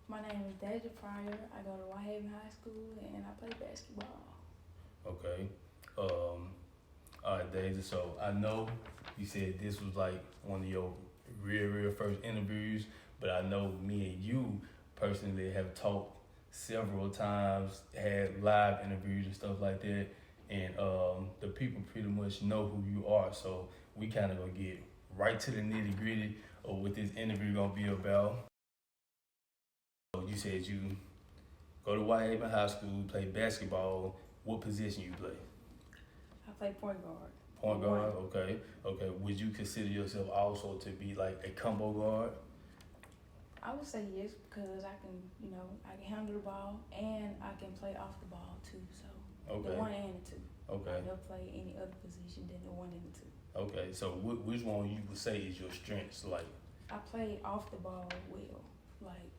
My name is Deja Pryor. I go to Whitehaven High School and I play basketball. Okay. Um, all right, Deja. So I know you said this was like one of your real first interviews, but I know me and you personally have talked several times, had live interviews and stuff like that, and the people pretty much know who you are. So we kind of gonna get right to the nitty gritty of what this interview gonna be about. So you said you go to Whitehaven High School, play basketball. What position you play? I play point guard. Point One. guard, okay, okay. Would you consider yourself also to be like a combo guard? I would say yes because I can handle the ball and I can play off the ball too. So the Okay, one and the two. okay, I never play any other position than the one and the two. okay. So which one you would say is your strengths? Like, I play off the ball well. Like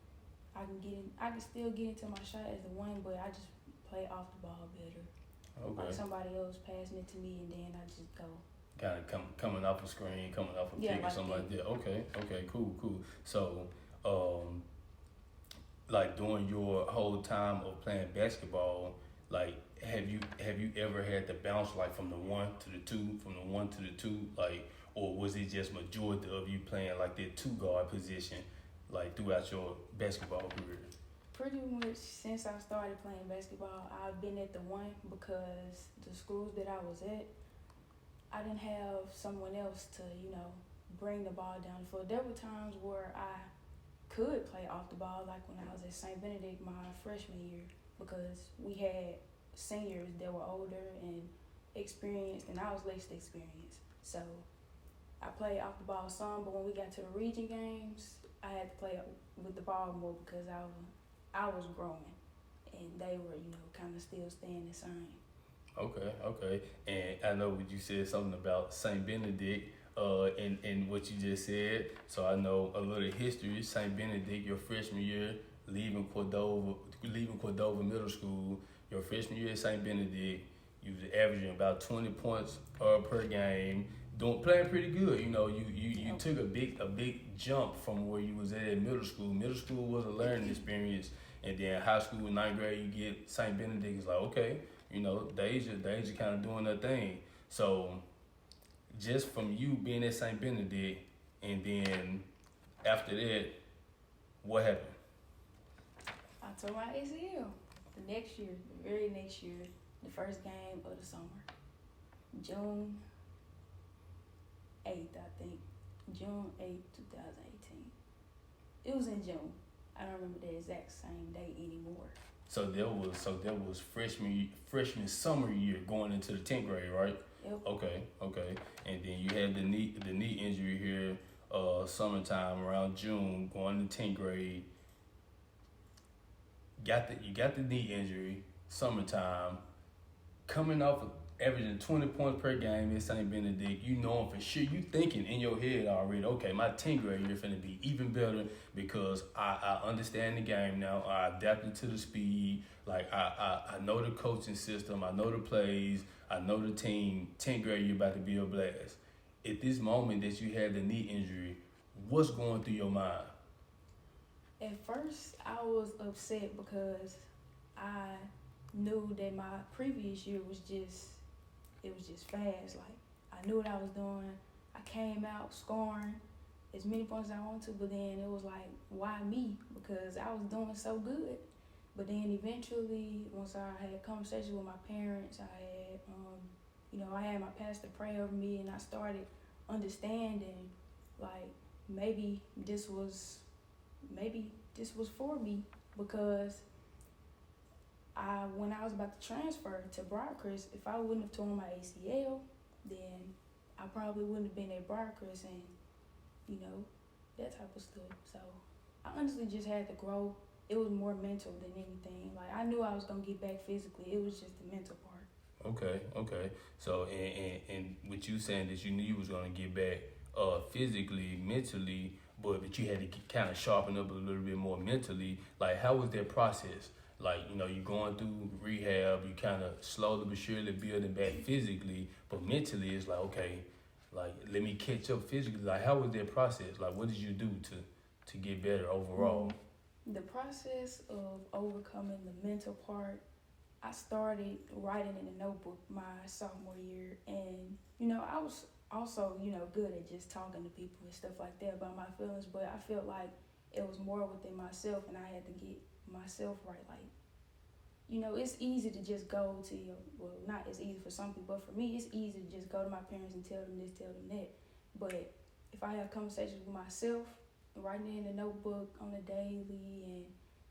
I can still get into my shot as the one, but I just play off the ball better. okay, Like somebody else passing it to me and then I just go. kind of coming off a screen, coming off a Yeah, pick or like something like that. that. Okay, okay, cool. So, um, like during your whole time of playing basketball, like have you ever had to bounce like from the one to the two, from the one to the two, like, or was it just majority of you playing like that two guard position, like throughout your basketball career? Pretty much since I started playing basketball, I've been at the one because the schools that I was at, I didn't have someone else to, bring the ball down the floor. There were times where I could play off the ball, like when I was at St. Benedict my freshman year, because we had seniors that were older and experienced, and I was least experienced. So I played off the ball some, but when we got to the region games, I had to play with the ball more because I was growing, and they were, kind of still staying the same. Okay. And I know what you said something about Saint Benedict, in what you just said. So I know a little history. Saint Benedict, your freshman year, leaving Cordova Middle School. Your freshman year at Saint Benedict, you was averaging about 20 points per game, doing playing pretty good. You took a big jump from where you was at middle school. Middle school was a learning experience, and then high school, ninth grade, you get Saint Benedict. It's like, okay, Deja kind of doing her thing. So just from you being at St. Benedict, and then after that, what happened? I tore my ACL the next year, the very next year, the first game of the summer, June 8th, I think. June 8th, 2018. It was in June. I don't remember the exact same date anymore. So there was freshman summer year going into the 10th grade, right? Yep. Okay. And then you had the knee injury here, summertime around June, going to 10th grade. You got the knee injury, summertime, coming off of averaging 20 points per game at St. Benedict. You know for sure. You thinking in your head already, okay, my 10th grade year finna be even better because I understand the game now. I adapted to the speed. Like I know the coaching system. I know the plays. I know the team. 10th grade year about to be a blast. At this moment that you had the knee injury, what's going through your mind? At first, I was upset because I knew that my previous year was just fast. Like I knew what I was doing. I came out scoring as many points as I wanted to, but then it was like, why me? Because I was doing so good. But then eventually, once I had conversations with my parents, I had my pastor pray over me, and I started understanding, like maybe this was for me because when I was about to transfer to Briarcrest, if I wouldn't have torn my ACL, then I probably wouldn't have been at Briarcrest and, that type of stuff. So I honestly just had to grow. It was more mental than anything. Like I knew I was gonna get back physically. It was just the mental part. Okay. So and with you saying that you knew you was gonna get back physically, mentally, but you had to kind of sharpen up a little bit more mentally. Like how was that process? Like, you going through rehab, you kind of slowly but surely building back physically, but mentally it's like, okay, like let me catch up physically. Like how was that process? Like what did you do to get better overall? The process of overcoming the mental part, I started writing in a notebook my sophomore year, and I was also good at just talking to people and stuff like that about my feelings, but I felt like it was more within myself, and I had to get myself right. Like, it's easy to just go to not as easy for some people, but for me, it's easy to just go to my parents and tell them this, tell them that. But if I have conversations with myself, writing in a notebook on a daily,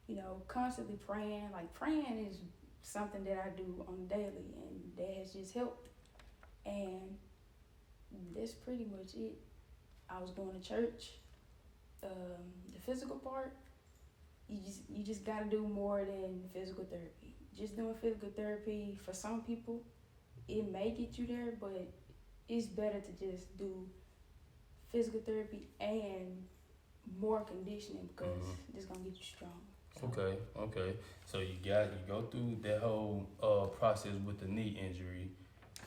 and constantly praying. Like, praying is something that I do on a daily, and that has just helped. And that's pretty much it. I was going to church. The physical part, you just gotta do more than physical therapy. Just doing physical therapy, for some people, it may get you there, but it's better to just do physical therapy and more conditioning, because it's gonna get you strong. So. Okay. So you go through that whole process with the knee injury,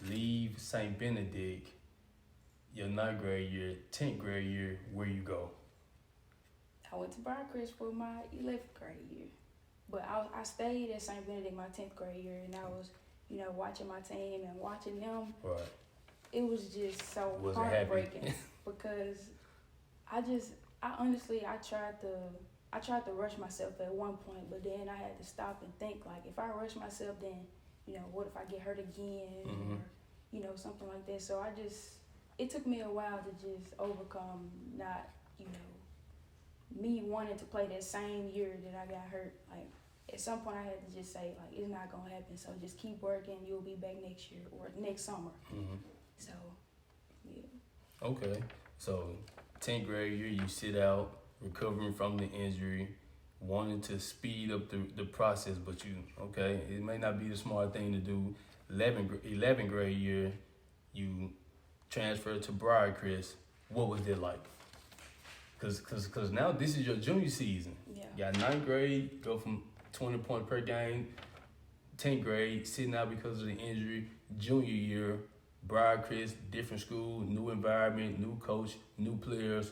leave St. Benedict, your 9th grade year, 10th grade year, where you go? I went to Pryor for my 11th grade year, but I stayed at St. Benedict my 10th grade year, and I was, watching my team and watching them. Right. It was just so heartbreaking because I honestly tried to rush myself at one point, but then I had to stop and think, like, if I rush myself, then what if I get hurt again, or something like that. So it took me a while to just overcome not me wanting to play that same year that I got hurt. Like, at some point I had to just say, like, it's not gonna happen, so just keep working, you'll be back next year or next summer. So yeah. Okay, so 10th grade year, you sit out recovering from the injury, wanting to speed up the process, but it may not be the smart thing to do. 11th grade year, you transferred to Pryor. What was it like? Cause now this is your junior season. Yeah. You got 9th grade, go from 20 points per game. 10th grade, sitting out because of the injury. Junior year, Pryor, different school, new environment, new coach, new players.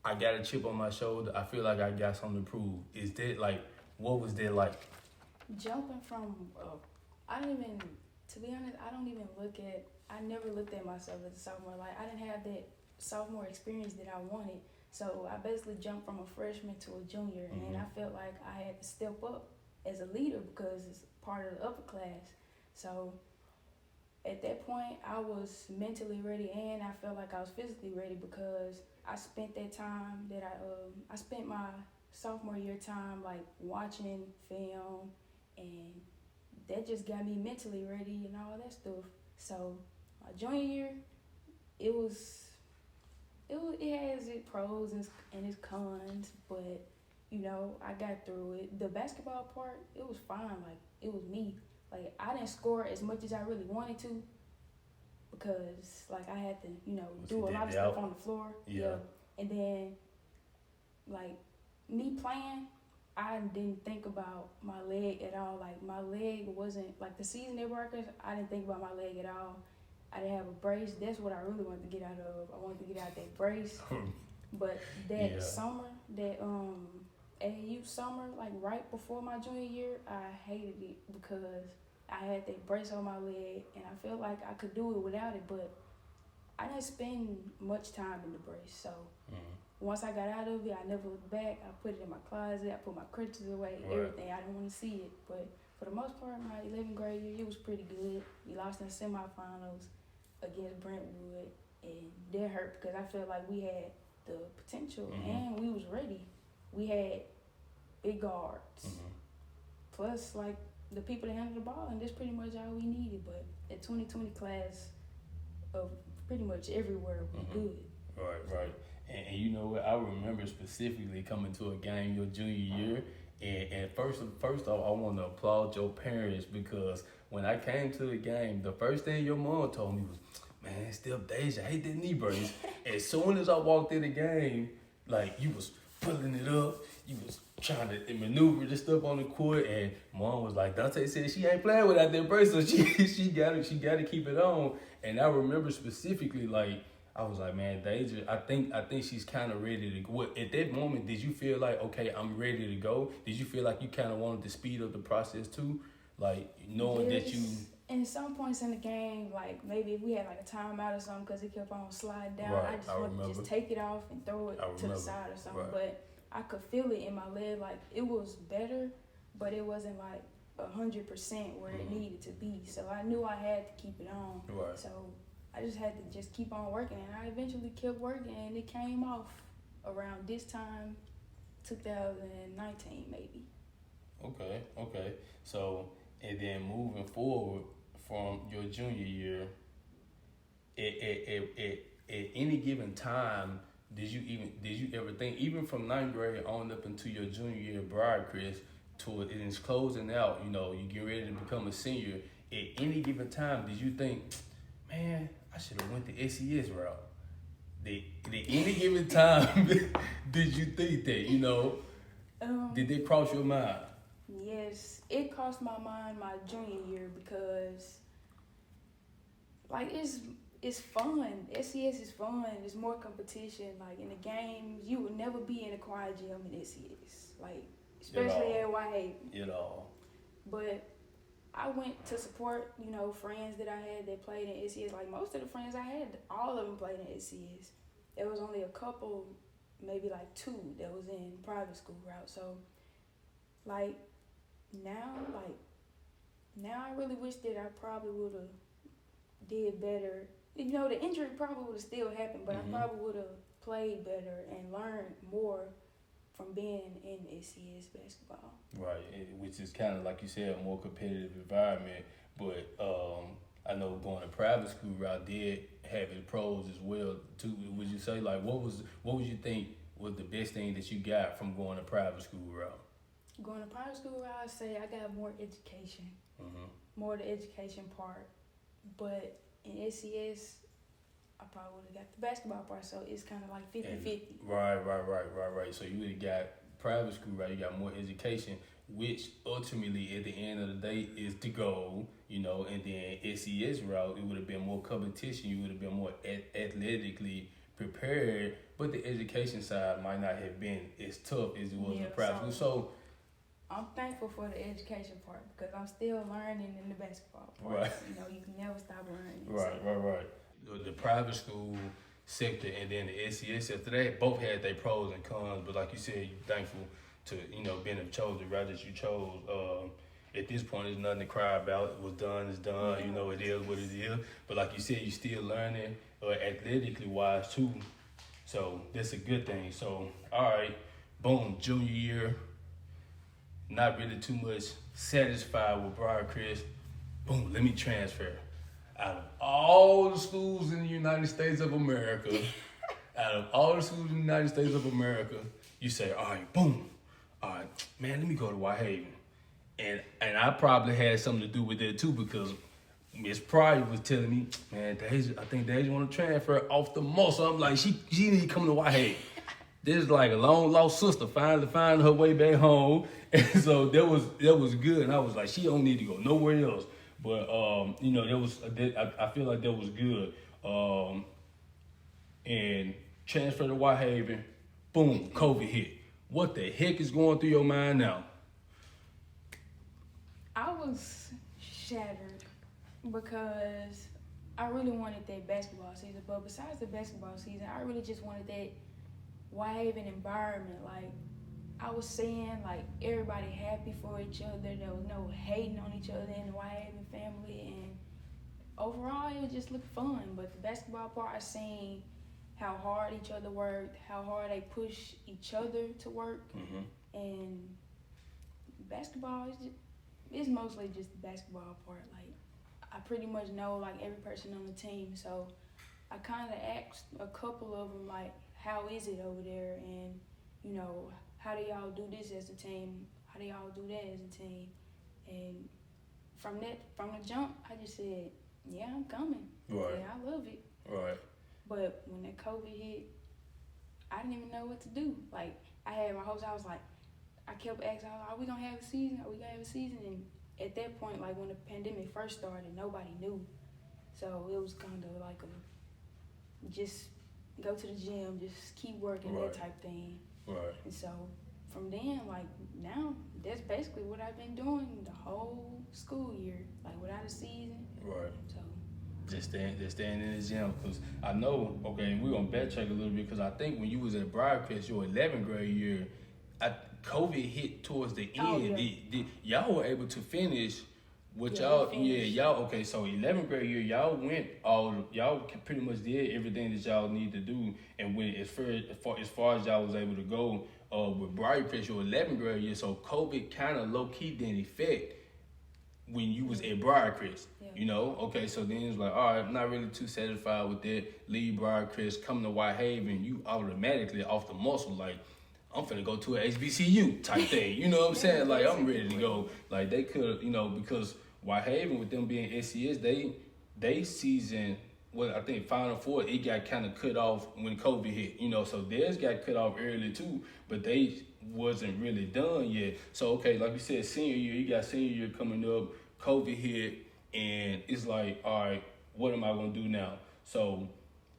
I got a chip on my shoulder. I feel like I got something to prove. Is that what was that like? Jumping from, to be honest, I never looked at myself as a sophomore. Like, I didn't have that sophomore experience that I wanted. So I basically jumped from a freshman to a junior, and I felt like I had to step up as a leader because it's part of the upper class. So at that point, I was mentally ready, and I felt like I was physically ready because I spent that time that I spent my sophomore year time like watching film, and that just got me mentally ready and all that stuff. So my junior year, it has its pros and its cons, but I got through it. The basketball part, it was fine. Like, it was me. Like, I didn't score as much as I really wanted to because, like, I had to, do a lot of stuff on the floor. Yeah. And then, like, me playing, I didn't think about my leg at all. Like, my leg wasn't, like, the season at Rutgers, I didn't think about my leg at all. I didn't have a brace. That's what I really wanted to get out of. I wanted to get out that brace. But that summer, that AAU summer, like right before my junior year, I hated it because I had that brace on my leg, and I felt like I could do it without it, but I didn't spend much time in the brace. So once I got out of it, I never looked back. I put it in my closet. I put my crutches away, everything. I didn't want to see it. But for the most part, my 11th grade year, it was pretty good. We lost in the semifinals against Brentwood, and that hurt because I felt like we had the potential and we was ready. We had big guards, plus like the people that handled the ball, and that's pretty much all we needed. But the 2020 class of pretty much everywhere was good. Right. And you know what? I remember specifically coming to a game your junior year, and first off, I want to applaud your parents because when I came to the game, the first thing your mom told me was, "Man, still Deja, I hate that knee brace." As soon as I walked in the game, like, you was pulling it up, you was trying to maneuver the stuff on the court, and mom was like, Dante said she ain't playing without that brace, so she got to keep it on. And I remember specifically, like, I was like, man, Deja, I think she's kind of ready to go. At that moment, did you feel like, okay, I'm ready to go? Did you feel like you kind of wanted to speed up the process too? Like, knowing that you... In some points in the game, like maybe if we had like a timeout or something because it kept on sliding down, Right, I just wanted to just take it off and throw it to the side or something. Right. But I could feel it in my leg, like it was better, but it wasn't like 100% where it needed to be. So I knew I had to keep it on. Right. So I just had to just keep on working, and I eventually kept working, and it came off around this time, 2019 maybe. Okay. So, and then moving forward from your junior year, at any given time, did you ever think, even from 9th grade on up into your junior year, Pryor, Chris, to it is closing out, you know, you get ready to become a senior, at any given time, did you think, man, I should have went the SES route? Did any given time, did you think that, you know, did they cross your mind? Yes, it crossed my mind my junior year because, like, it's fun. SES is fun. There's more competition. Like, in the games, you would never be in a quiet gym in SES. Like, especially at Whitehaven. You know. But I went to support, you know, friends that I had that played in SES. Like, most of the friends I had, all of them played in SES. There was only a couple, maybe like 2 that was in private school route. So, like, now I really wish that I probably would have did better. You know, the injury probably would have still happened, but I probably would have played better and learned more from being in SES basketball. Right, which is kind of, like you said, a more competitive environment. But I know going to private school route did have its pros as well too. Would you say, like, what would you think was the best thing that you got from going to private school route? Going to private school route, I'd say I got more education, more the education part. But in SES, I probably would have got the basketball part, so it's kind of like 50-50. Right. So you would have got private school, right? You got more education, which ultimately at the end of the day is the goal, you know. And then SES route, it would have been more competition. You would have been more athletically prepared, but the education side might not have been as tough as it was in private school. So I'm thankful for the education part because I'm still learning in the basketball part. Right. You know, you can never stop learning. Right. The private school sector and then the SES sector, they both had their pros and cons, but like you said, you're thankful to, you know, being chosen the route that you chose. At this point, there's nothing to cry about. It was done, it's done. You know, it is what it is. But like you said, you're still learning athletically wise too. So that's a good thing. So, all right, boom, junior year. Not really too much satisfied with Pryor, Chris. Boom, let me transfer. Out of all the schools in the United States of America, you say, all right, boom. All right, man, let me go to Whitehaven. And I probably had something to do with that too because Miss Pryor was telling me, man, Deja, I think Deja want to transfer off the muscle. I'm like, she need to come to Whitehaven. This is like a long lost sister finally finding her way back home. And so that was good. And I was like, she don't need to go nowhere else. But, you know, I feel like that was good. And transfer to Whitehaven, boom, COVID hit. What the heck is going through your mind now? I was shattered because I really wanted that basketball season. But besides the basketball season, I really just wanted that Whitehaven environment. Like, I was seeing, like, everybody happy for each other. There was no hating on each other in the Whitehaven family. And overall, it just looked fun. But the basketball part, I seen how hard each other worked, how hard they push each other to work. And basketball it's mostly just the basketball part. Like, I pretty much know, like, every person on the team. So I kind of asked a couple of them, like, how is it over there? And, you know, how do y'all do this as a team? How do y'all do that as a team? And from the jump, I just said, yeah, I'm coming. Right. Yeah, I love it. Right. But when that COVID hit, I didn't even know what to do. Like, I had my hopes. I was like, I kept asking, are we going to have a season? Are we going to have a season? And at that point, like, when the pandemic first started, nobody knew. So it was kind of like just go to the gym, just keep working, Right. that type thing. Right. And so from then, like now, that's basically what I've been doing the whole school year, like without a season. Right. So Just staying in the gym, because I know, okay, we're going to backtrack a little bit, because I think when you was at Briarcrest, your 11th grade year, COVID hit towards the end. Oh, yeah. Y'all were able to finish what Yeah, y'all, we finished. okay, so 11th grade year, y'all pretty much did everything that y'all need to do, and went as far as y'all was able to go with Briarcrest, your 11th grade year, so COVID kind of low-key didn't affect when you was at Briarcrest, you know? Okay, so then it's like, all right, I'm not really too satisfied with that. Leave Briarcrest, come to Whitehaven, you automatically off the muscle, like, I'm finna go to an HBCU type thing, you know what I'm saying? Like, I'm ready to go. Like, they could, you know, because Whitehaven, with them being SCS, they season, I think Final Four, it got kind of cut off when COVID hit, you know, so theirs got cut off early too, but they wasn't really done yet. So, okay, like you said, senior year, you got senior year coming up, COVID hit, and it's like, all right, what am I going to do now? So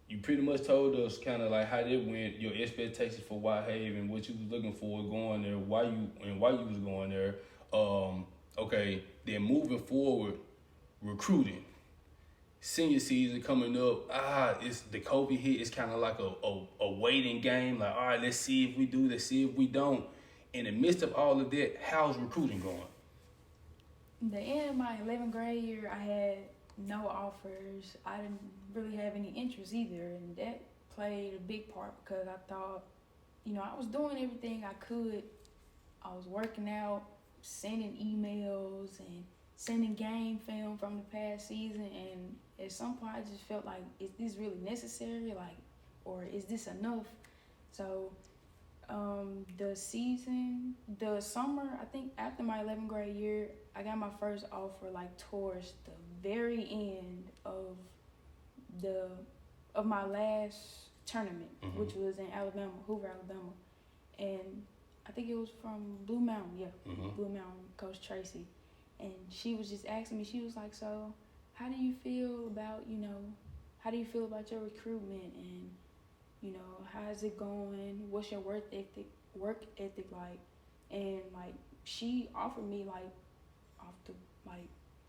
you pretty much told us kind of like how that went, your expectations for Whitehaven, what you was looking for going there, why you was going there. Okay, then moving forward, recruiting. Senior season coming up, it's the COVID hit. It's kind of like a waiting game. Like, all right, let's see if we do, let's see if we don't. In the midst of all of that, how's recruiting going? the end of my 11th grade year, I had no offers. I didn't really have any interest either, and that played a big part because I thought, I was doing everything I could. I was working out, sending emails, and sending game film from the past season, and at some point I just felt like, is this really necessary? Like, or is this enough? So the summer, I think after my 11th grade year, I got my first offer like towards the very end of my last tournament, Mm-hmm. which was in Alabama, Hoover, Alabama. And I think it was from Blue Mountain, Mm-hmm. Blue Mountain, Coach Tracy. And she was just asking me, she was like, so how do you feel about your recruitment, and how's it going? What's your work ethic like? And like she offered me like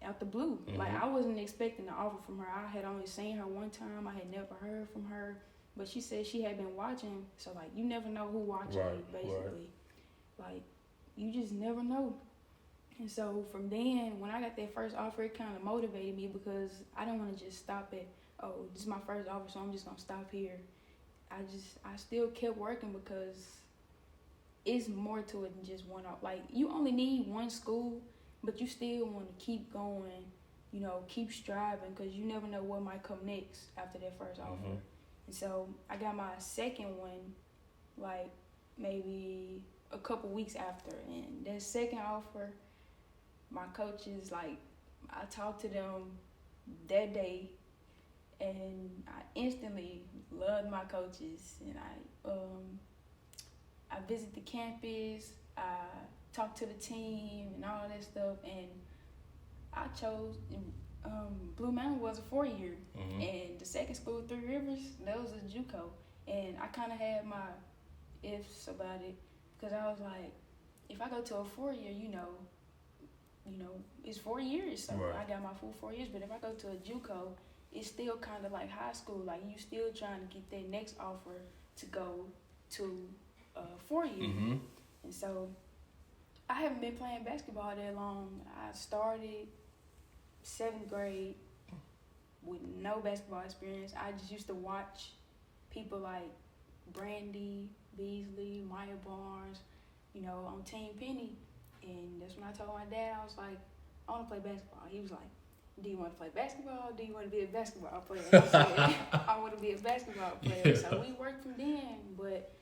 out the blue. Mm-hmm. Like I wasn't expecting the offer from her. I had only seen her one time. I had never heard from her, but she said she had been watching. So like you never know who watching you, basically. Right. Like you just never know. And so from then, when I got that first offer, it kind of motivated me because I didn't want to just stop at, this is my first offer, so I'm just going to stop here. I still kept working because it's more to it than just one offer. Like, you only need one school, but you still want to keep going, keep striving, because you never know what might come next after that first offer. Mm-hmm. And so I got my second one, like, maybe a couple weeks after. And that second offer, my coaches, like, I talked to them that day, and I instantly loved my coaches. And I visited the campus, I talked to the team and all that stuff, and I chose Blue Mountain was a 4-year, Mm-hmm. and the second school, Three Rivers, that was a JUCO. And I kind of had my ifs about it, because I was like, if I go to a 4-year, it's 4 years, so Right. I got my full 4 years. But if I go to a JUCO, it's still kind of like high school. Like, you still trying to get that next offer to go to 4 years. Mm-hmm. And so I haven't been playing basketball that long. I started 7th grade with no basketball experience. I just used to watch people like Brandy Beasley, Maya Barnes, on Team Penny. And that's when I told my dad, I was like, I want to play basketball. He was like, do you want to play basketball? Do you want to be a basketball player? And I said, I want to be a basketball player. Yeah. So we worked from then. But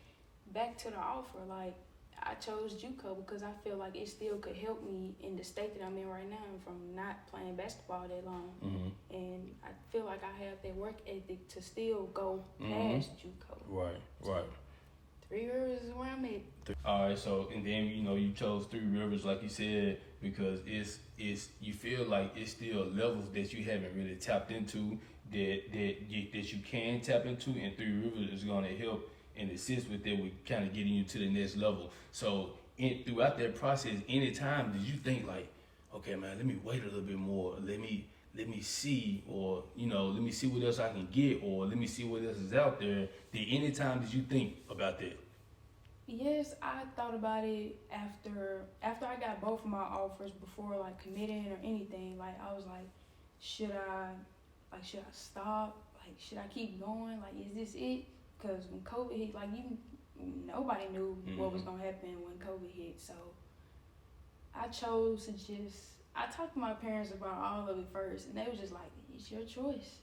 back to the offer, like, I chose JUCO because I feel like it still could help me in the state that I'm in right now from not playing basketball that long. Mm-hmm. And I feel like I have that work ethic to still go Mm-hmm. past JUCO. Right. Three Rivers is where I'm at. All right, so and then you chose Three Rivers, like you said, because it's you feel like it's still levels that you haven't really tapped into, that you can tap into, and Three Rivers is gonna help and assist with that, with kind of getting you to the next level. So throughout that process, anytime did you think like, okay, man, let me wait a little bit more, let me see, or let me see what else I can get, or let me see what else is out there. Anytime did you think about that? Yes, I thought about it after I got both of my offers, before like committing or anything. Like I was like, should I stop? Like should I keep going? Like is this it? Because when COVID hit, like nobody knew what was gonna happen when COVID hit. So I chose to I talked to my parents about all of it first, and they were just like, it's your choice.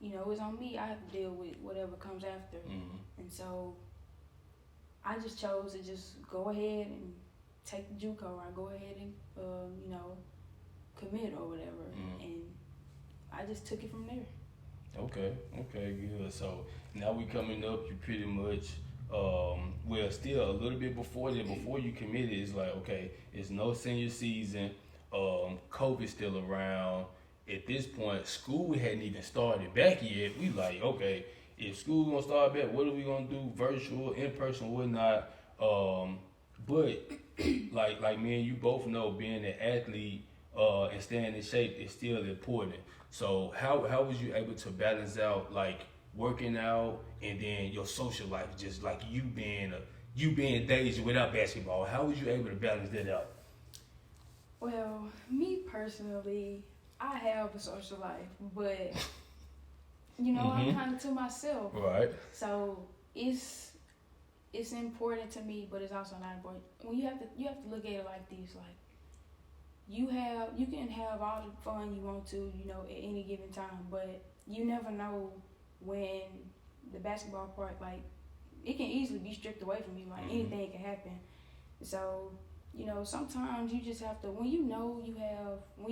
It's on me. I have to deal with whatever comes after. And so I just chose to just go ahead and take the JUCO. I go ahead and, commit or whatever. And I just took it from there. Okay, good. So now we coming up, you pretty much, still a little bit before that, before you committed, it's like, okay, it's no senior season, COVID's still around. At this point, school hadn't even started back yet. We like, okay, if school gonna start back, what are we gonna do? Virtual, in person, whatnot. But like me and you both know, being an athlete and staying in shape is still important. So how was you able to balance out like working out and then your social life, just like you being Deja without basketball? How was you able to balance that out? Well, me personally, I have a social life, but I'm kind of to myself. Right. So it's important to me, but it's also not important. When you have to look at it like this, like you can have all the fun you want to, at any given time, but you never know when the basketball part, like it can easily be stripped away from you. Like anything can happen. So sometimes you just have to, when you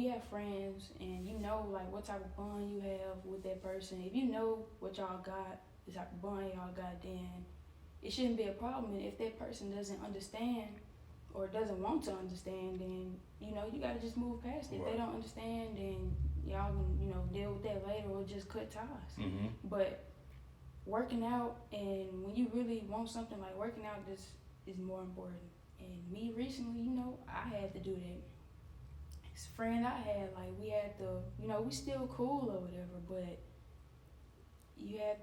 have friends and like what type of bond you have with that person, if you know what y'all got, the type of bond y'all got, then it shouldn't be a problem. And if that person doesn't understand or doesn't want to understand, then you gotta just move past it. Right. If they don't understand, then y'all can deal with that later or just cut ties. But working out, and when you really want something, like working out just is more important. And me recently, I had to do that. This friend I had, like we had to, we still cool or whatever, but we had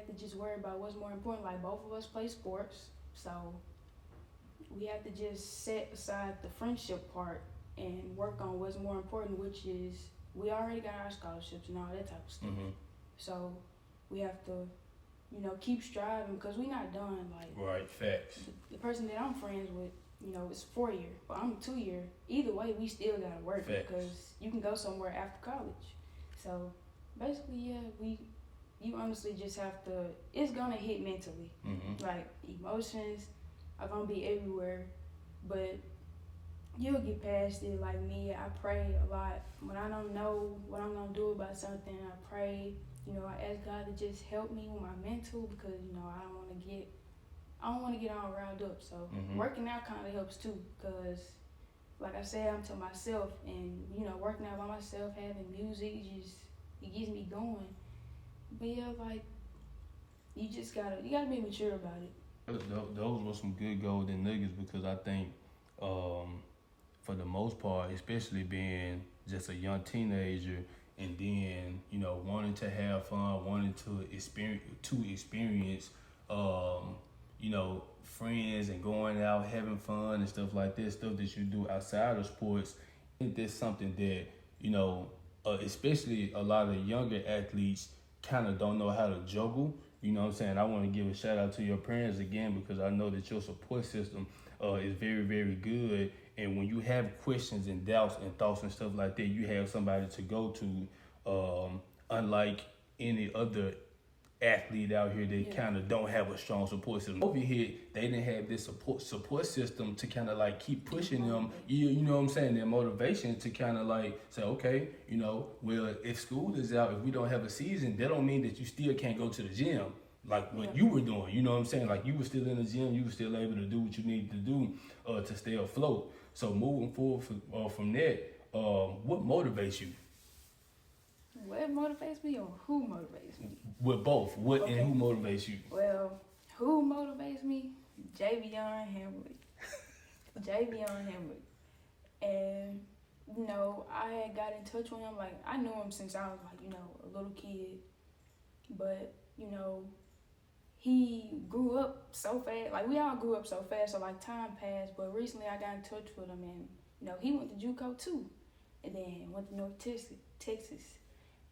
to just worry about what's more important. Like both of us play sports, so we have to just set aside the friendship part and work on what's more important, which is we already got our scholarships and all that type of stuff. So we have to, keep striving, because we're not done. Like right, facts. The person that I'm friends with, is 4 year, but I'm 2 year. Either way, we still gotta work, facts, because you can go somewhere after college. So basically, yeah, you honestly just have to. It's gonna hit mentally. Like emotions are gonna be everywhere, but you'll get past it. Like me, I pray a lot. When I don't know what I'm gonna do about something, I pray. I ask God to just help me with my mental, because I don't want to get all riled up. So working out kind of helps too, because like I said, I'm to myself, and working out by myself, having music, it gets me going. But yeah, like you gotta be mature about it. Those were some good golden nuggets, because I think for the most part, especially being just a young teenager, and then wanting to have fun, wanting to experience friends and going out having fun and stuff like that, stuff that you do outside of sports. I think that's something that especially a lot of younger athletes kind of don't know how to juggle. You know what I'm saying? I want to give a shout out to your parents again, because I know that your support system is very, very good. And when you have questions and doubts and thoughts and stuff like that, you have somebody to go to, unlike any other athlete out here that kind of don't have a strong support system. Over here, they didn't have this support system to kind of like keep pushing them. You know what I'm saying? Their motivation to kind of like say, okay, well, if school is out, if we don't have a season, that don't mean that you still can't go to the gym like what you were doing. You know what I'm saying? Like you were still in the gym, you were still able to do what you needed to do to stay afloat. So moving forward from that, what motivates you? What motivates me or who motivates me? With both, what Okay. and who motivates you? Well, who motivates me? Javion Hamley. Javion Hamley. And, you know, I had got in touch with him. Like, I knew him since I was, like, you know, a little kid. But, you know, he grew up so fast. Like, we all grew up so fast, so, like, time passed. But recently I got in touch with him, and, you know, he went to JUCO, too. And then went to North Texas.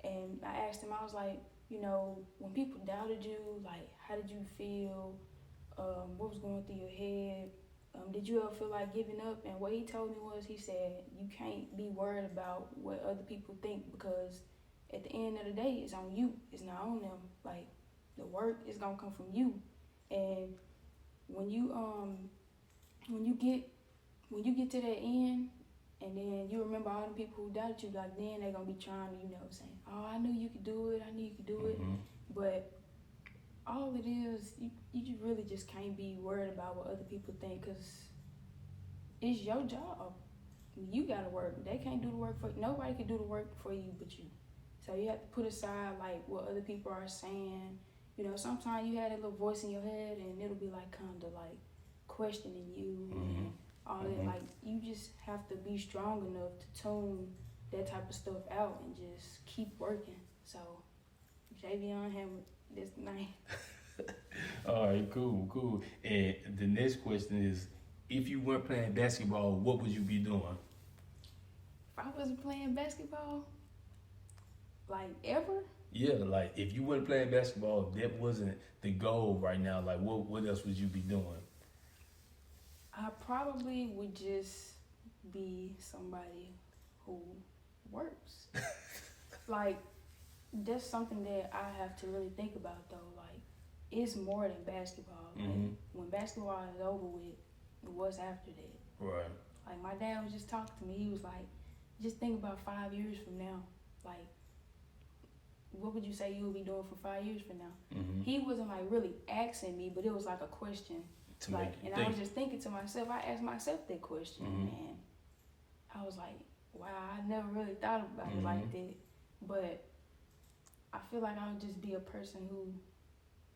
And I asked him, I was like, you know, when people doubted you, like, how did you feel? What was going through your head? Did you ever feel like giving up? And what he told me was, he said, you can't be worried about what other people think, because at the end of the day, it's on you. It's not on them. Like, the work is gonna come from you. And when you get to that end, and then you remember all the people who doubted you, like, then they're gonna be trying to, you know, saying, oh, I knew you could do it. I knew you could do it. But all it is, you really just can't be worried about what other people think, because it's your job. You gotta work. They can't do the work for you. Nobody can do the work for you but you. So you have to put aside, like, what other people are saying. You know, sometimes you have that little voice in your head, and it'll be, like, kind of, like, questioning you and all that. Like, you just have to be strong enough to tune that type of stuff out and just keep working. So, Javion Hamlin, that's the name. All right, cool. And the next question is, if you weren't playing basketball, what would you be doing? If I wasn't playing basketball, like, ever? Yeah, like, if you weren't playing basketball, that wasn't the goal right now. Like, what else would you be doing? I probably would just be somebody who works. Like, that's something that I have to really think about, though. Like, it's more than basketball. Like, when basketball is over with, what's after that? Right. Like, my dad was just talking to me. He was like, just think about 5 years from now. Like, what would you say you would be doing for 5 years from now? He wasn't, like, really asking me, but it was like a question. To like, make you and think. I was just thinking to myself, I asked myself that question, and I was like, wow, I never really thought about it like that. But I feel like I would just be a person who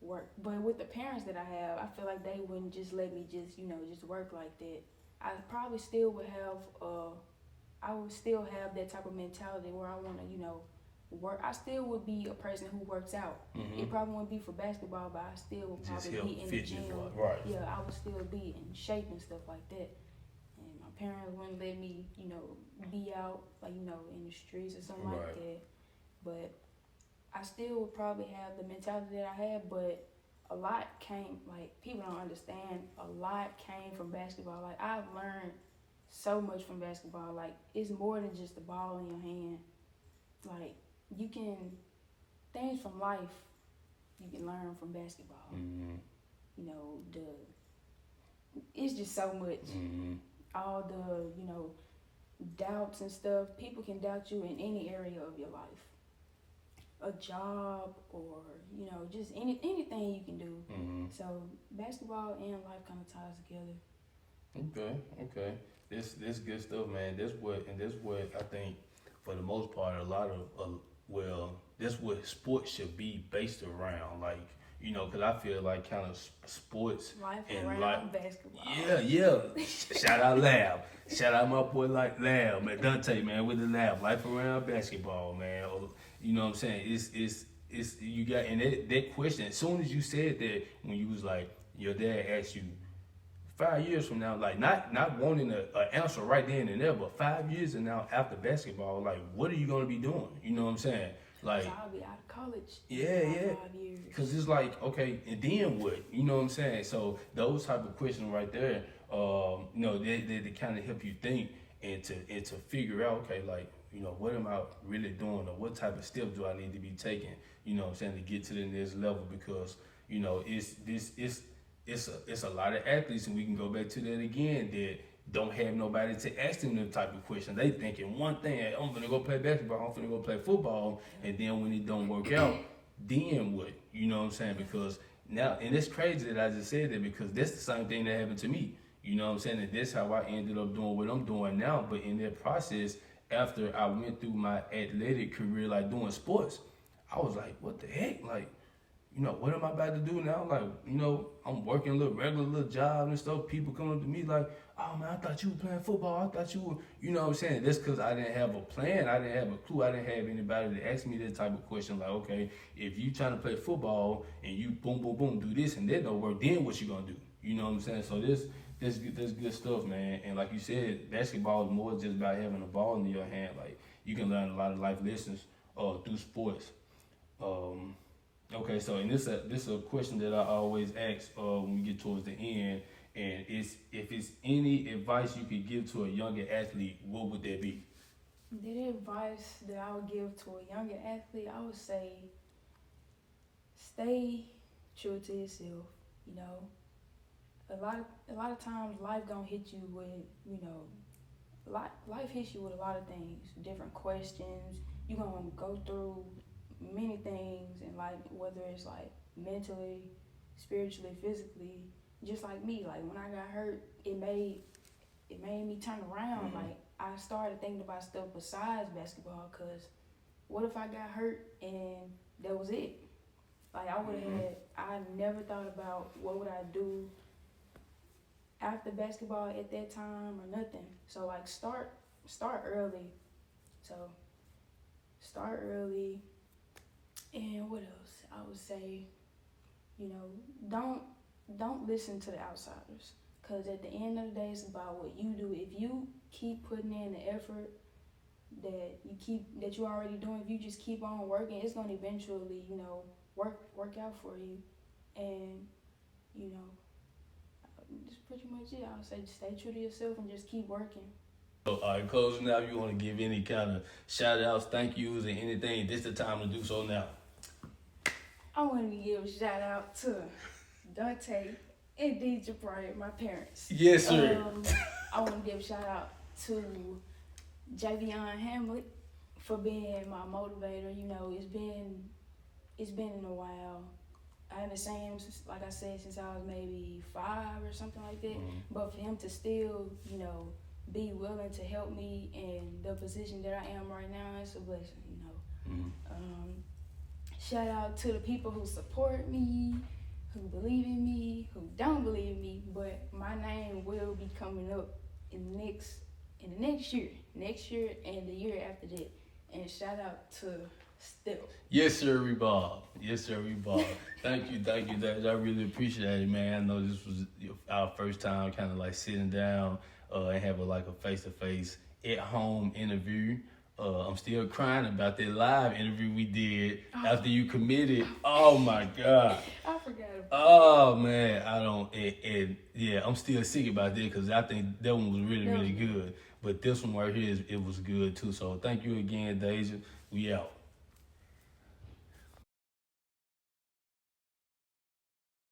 worked. But with the parents that I have, I feel like they wouldn't just let me just, you know, just work like that. I probably still would have that type of mentality where I want to, you know, work. I still would be a person who works out. It probably wouldn't be for basketball, but I still would probably be in the gym. Right. Yeah, I would still be in shape and stuff like that. And my parents wouldn't let me, you know, be out, like, you know, in the streets or something like that. But I still would probably have the mentality that I had, but a lot came, like, people don't understand, a lot came from basketball. Like, I've learned so much from basketball. Like, it's more than just the ball in your hand. Like, you can, things from life, you can learn from basketball. You know, it's just so much. All the, you know, doubts and stuff. People can doubt you in any area of your life. A job, or, you know, just anything you can do. So basketball and life kind of ties together. Okay. This good stuff, man. That's what I think, for the most part, a lot of that's what sports should be based around. Like, you know, because I feel like kind of sports Life and around basketball. Yeah. Shout out Lab. Shout out my boy like Lab, man. Dante, man, with the Lab. Life around basketball, man. You know what I'm saying? It's you got, and that question, as soon as you said that, when you was like, your dad asked you 5 years from now, like, not wanting an answer right then and there, but 5 years and now after basketball, like, what are you gonna be doing? You know what I'm saying? Like, so I'll be out of college. Yeah. 5 years. Because it's like, okay, and then what? You know what I'm saying? So those type of questions right there, you know, they kind of help you think and to figure out, okay, like, you know, what am I really doing, or what type of steps do I need to be taking? You know what I'm saying, to get to the next level, because, you know, it's a lot of athletes, and we can go back to that again, that don't have nobody to ask them type of questions. They thinking one thing, hey, I'm gonna go play basketball, I'm gonna go play football, and then when it don't work out, then what? You know what I'm saying? Because now, and it's crazy that I just said that, because that's the same thing that happened to me. You know what I'm saying? And that's how I ended up doing what I'm doing now. But in that process, after I went through my athletic career, like doing sports, I was like, what the heck? Like, you know, what am I about to do now? Like, you know, I'm working a little regular little job and stuff. People come up to me like, oh man, I thought you were playing football. I thought you were, you know what I'm saying? That's because I didn't have a plan. I didn't have a clue. I didn't have anybody to ask me that type of question. Like, okay, if you trying to play football and you boom, boom, boom, do this and that don't work, then what you gonna do? You know what I'm saying? So this good stuff, man. And like you said, basketball is more just about having a ball in your hand. Like, you can learn a lot of life lessons through sports. Okay, so and this a question that I always ask when we get towards the end, and it's if it's any advice you could give to a younger athlete, what would that be? The advice that I would give to a younger athlete, I would say, stay true to yourself. You know, a lot of times life gonna hit you with, you know, life hits you with a lot of things, different questions. You gonna go through many things in life, whether it's like mentally, spiritually, physically. Just like me, like when I got hurt, it made me turn around. Mm-hmm. Like I started thinking about stuff besides basketball. Cause what if I got hurt and that was it? Like I never thought about what would I do after basketball at that time or nothing. So like start early. So start early. And what else? I would say, you know, don't listen to the outsiders, because at the end of the day, it's about what you do. If you keep putting in the effort that you already doing, if you just keep on working, it's gonna eventually, you know, work out for you. And you know, that's pretty much it. I would say just stay true to yourself and just keep working. So, all right, closing out, you want to give any kind of shout outs, thank yous, and anything, this the time to do so now. I want to give a shout out to Dante and Deja Pryor, my parents. Yes, sir. I want to give a shout out to Javion Hamlet for being my motivator. You know, it's been in a while. I haven't seen him since, like I said, since I was maybe 5 or something like that. Mm-hmm. But for him to still, you know, be willing to help me in the position that I am right now, it's a blessing, you know. Mm-hmm. Shout out to the people who support me, who believe in me, who don't believe in me, but my name will be coming up in the next year and the year after that. And shout out to Steph. Yes, sir, Rebob. Yes, sir, Rebob. Thank you. I really appreciate it, man. I know this was our first time kind of like sitting down and having like a face-to-face at-home interview. I'm still crying about that live interview we did after you committed. Oh my God. I forgot about Oh man, I'm still sick about that because I think that one was really good. But this one right here, it was good too. So thank you again, Deja. We out.